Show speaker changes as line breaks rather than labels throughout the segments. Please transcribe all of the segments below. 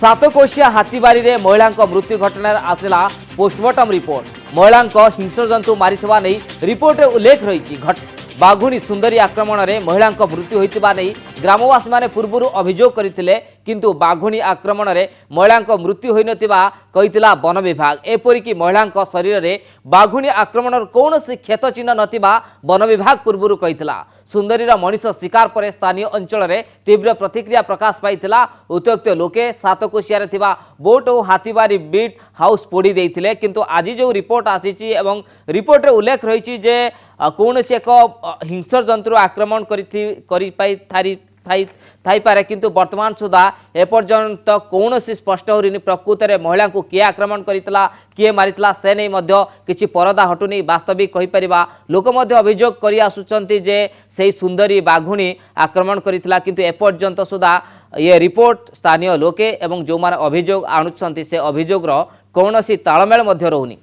सातकोशिया हाथीबारी रे महिला मृत्यु घटना आसला पोस्टमार्टम रिपोर्ट। महिला हिंस्र जंतु मारिथिबा नै रिपोर्ट रे उल्लेख रही। बाघुणी सुंदरी आक्रमण रे महिला मृत्यु होइतिबा नै ग्रामवासी माने पूर्वरु अभियोग करथिले, किंतु बाघुणी आक्रमण रे महिला मृत्यु होई नथिबा कहितला वन विभाग। एपरिकी महिला शरीर रे बाघुणी आक्रमण कौनसी क्षत चिन्ह नथिबा वन विभाग पूर्वरु कहितला। सुंदरीर मनीष शिकार पर स्थानीय अंचल रे तीव्र प्रतिक्रिया प्रकाश पाइथिला। उत्यक्त लोके सातकोशिया रे थिबा बोट और हाथीबारी बीट हाउस पोड़ी देइथिले, किंतु आज जो रिपोर्ट आसीची एवं रिपोर्ट रे उल्लेख रही जे कौनसी एक हिंस्र जंतु आक्रमण थाईपारे, किंतु वर्तमान सुधा एपर्यंत कौन स्पष्ट होनी प्रकृत में महिला को किए आक्रमण करथिला किए मारिथिला से नहीं किछि परदा हटुनी। वास्तविक कहीपर लोक अभियोग कर आसुचंती जे से सुंदरी बाघुणी आक्रमण करथिला, किंतु एपर्यंत सुधा ये रिपोर्ट स्थानीय लोके एवं जो माने अभियोग आणुचंती से अभियोग कौनसी तालमेल मध्य रहउनी।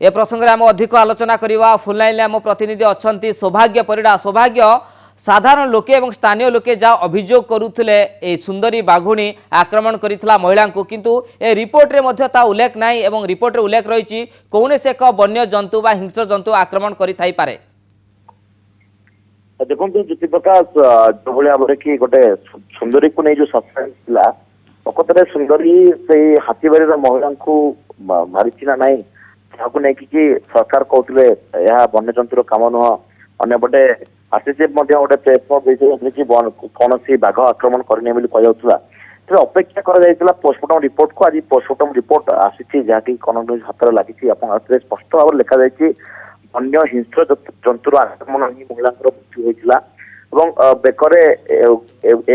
ए प्रसंग में आम अधिक आलोचना करवा। फुल लाइन आम प्रतिनिधि अच्छा सौभाग्य परिडा। सौभाग्य, साधारण लोके एवं स्थानीय लोके जहाँ अभियोग करुले ए सुंदरी बाघुणी आक्रमण करथिला महिला को, किंतु ए रिपोर्ट रे मध्य ता उल्लेख नाही एवं रिपोर्ट रे उल्लेख रही कौन से एक वन्य जंतु बा हिंस्र जंतु आक्रमण करि थाई पारे।
देखो ज्योति प्रकाश जो भाव में कि गोटे सुंदरी को नहीं जो सस्पेंस था प्रकृत में सुंदरी से हाथीबारी महिला को मारी ना नहीं कि सरकार कहते वन्य जंतुर कम नुह। अंपटे आरसीसीएफ गोटे प्रेस कौन बाघ आक्रमण करनी कहला तेज अपेक्षा कर पोस्टमार्टम रिपोर्ट को। आज पोस्टमार्टम रिपोर्ट आसी जहाँकि कनक न्यूज हाथ लगी स्पष्ट भाव में लिखा जाए वन्य हिंस्र जंतुर आक्रमण ही महिला मृत्यु होता और बेकरे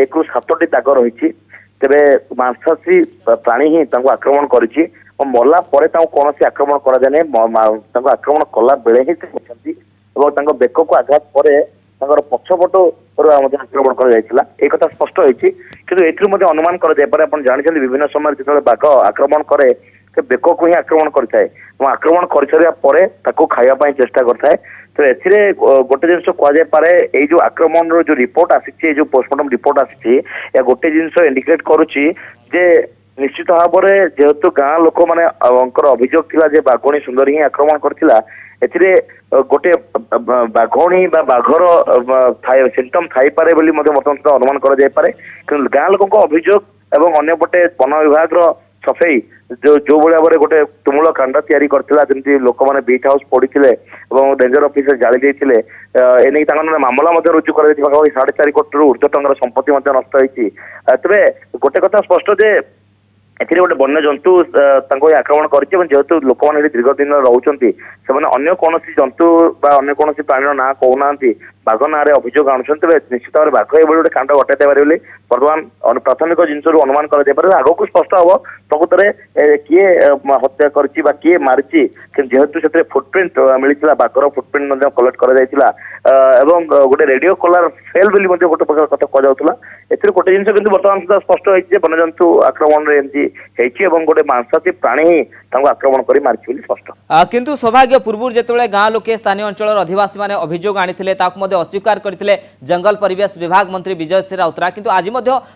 1 ରୁ 7ଟି दाग रही। तेरे मांसाशी प्राणी ही आक्रमण करी मरला कौन आक्रमण कराए आक्रमण कला बेले ही बेक को आघात पर पछपट आक्रमण कर स्पष्ट होती, किंतु अनुमान कर जानते विभिन्न समय जो बाघ आक्रमण करे बेक को ही आक्रमण करता है। आक्रमण कर खावाई चेष्टा करता है। तो ए गोटे जिन कहुपे ये जो आक्रमण जो रिपोर्ट आसी जो पोस्टमार्टम रिपोर्ट आसी गोटे जिन इंडिकेट करुच्ची निश्चित भाव में जेहेतु गाँ लोक मैंने अभियोग थिला जे बाघुणी सुंदरी ही आक्रमण करथिला एथिरे गोटे बाघुणी बा बाघर सिम्पटम थाई पारे बोली वर्तमान सुधा अनुमान करा जाय पारे। किंतु गाँ लोक अभियोग एवं अन्यपटे वन विभाग सफेई जो भाव में गोटे तुमुल कांड तैयारी करथिला जेमती लोक मैंने बीट हाउस पड़ीथिले एवं डेंजर ऑफिसर जाली देइथिले एने मामला रुजु कर 4.5 कोटी रु ऊर्ध्व टंकार संपत्ति नष्ट होती। तेरे गोटे कथा स्पष्ट जे एथिरे गोटे वन्य जंतु आक्रमण करेतु लोक मैंने दीर्घ दिन रोचे से कौन जंतु अन्य कौन प्राणी ना कहना बाघ ना अभियोग आणुन तेज निश्चित भाव में बाघ ये गोटे कांड घटाई पारे बर्तमान प्राथमिक जिनस अनुमान कर आग को स्पष्ट हम प्रकृत में किए हत्या किए मारी जेहेतु से फुटप्रिंट मिलता बाघर फुटप्रिंट कलेक्ट कर गोटे रेडियो कलर सेल बोली गोटे प्रकार कथा कहला। एथिरे गोटे जिन कि बर्तमान सुधा स्पष्ट होती वन्यजंतु आक्रमण एमती गोटे मांसाशी प्राणी ही आक्रमण कर मारी स्पष्ट।
किंतु सौभाग्य पूर्व जो गाँ लोके स्थानीय अंचल अधिवासी मैंने अभियोग आनी अस्वीकार करते जंगल परिवेश विभाग मंत्री विजय श्री राउतरा, किंतु आज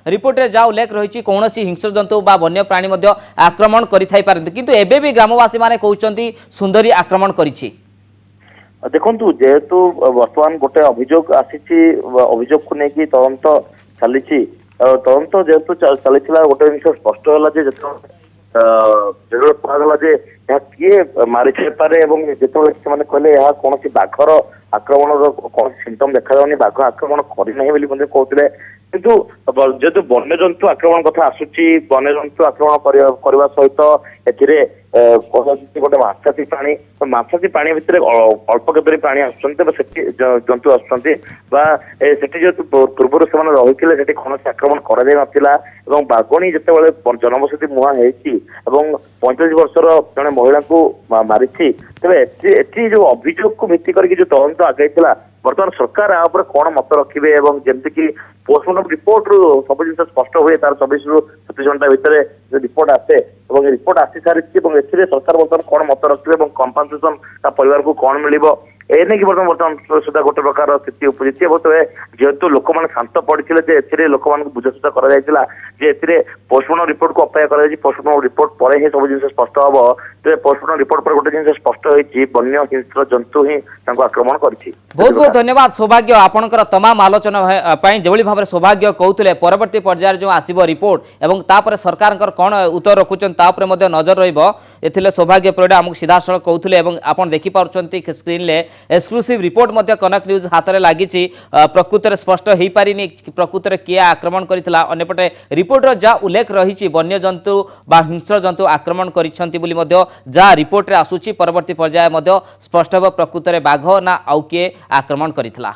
रिपोर्ट रे जहाँ उल्लेख रही कौन हिंस्र जंतु बा वन्य प्राणी आक्रमण करें, किंतु एबे भी ग्रामवासी मैंने कहते सुंदरी आक्रमण करिछि।
देखु जेहेतु वर्तमान गोटे अभियोग आसी अभियोग को लेकिन तदंत चली तदंत जेहेतु चली गोटे जिन स्पष्ट है जो कहला किए मारी थाईपे जो कहले कौन बाघर आक्रमण कौन सिम्पटम देखा जाऊनी बाघ आक्रमण करना कहते, किंतु जेहेतु वन्य जंतु आक्रमण कथा आसूची वन्य जंतु आक्रमण करने सहित गोटे मांसाशी प्राणी मांसाशी प्राणी भितर अल्प केतरी प्राणी आसुच्चंती जंतु आसुच्चंती जेहेतु पूर्व से रही कौन आक्रमण कर बाघुणी जिते जनबसती मुहां होती 45 वर्षर जड़े महिला को मारी तेज जो अभियोग को भित्ति करके जो तदंत आगे बर्तमान सरकार आप कौन मत रखिए जमती कि पोस्टमार्टम रिपोर्ट रु सब जिन स्पष्ट हुए तार 24 ରୁ 37 घंटा भितर रिपोर्ट आसे रिपोर्ट आसी सारी सरकार बर्तमान कौन मत रखिए कंपनसेसन परिवार को कौन मिल एने कि बर्तमान सुधा गोटे प्रकार स्थिति उपजी जेहेतु लोक मैंने शांत पड़ते ए लोक मान बुझासुझा कर पोस्टमार्टम रिपोर्ट को अपेक्षा कर पोस्टमार्टम रिपोर्ट पर ही सब जिन स्पष्ट हम तो पोस्टमार्टम रिपोर्ट पर गोटे जिन स्पष्ट होती वन्य हिंस्र जंतु ही आक्रमण कर
बहुत बहुत धन्यवाद सौभाग्य आपणकर तमाम आलोचना जो भाव में सौभाग्य कहते परवर्ती पर्यायर जो आसब रिपोर्ट एवं तापर सरकार कौन उत्तर रखुच्च नजर रही सौभाग्य परिडा आमको सीधा सड़क कहते आप देखिपुं स्क्रीन में एक्सक्लूसिव रिपोर्ट कनक न्यूज हाथ में लगी प्रकृत में स्पष्ट हो पारि प्रकृत में किए आक्रमण करता अंपटे रिपोर्टर जहाँ उल्लेख रही वन्यजंतु बा हिंस्र जंतु आक्रमण कर जहाँ रिपोर्ट रे आसूची परवर्ती पर्याय स्पष्ट हो प्रकृत में बाघ ना आउ किए आक्रमण करथिला।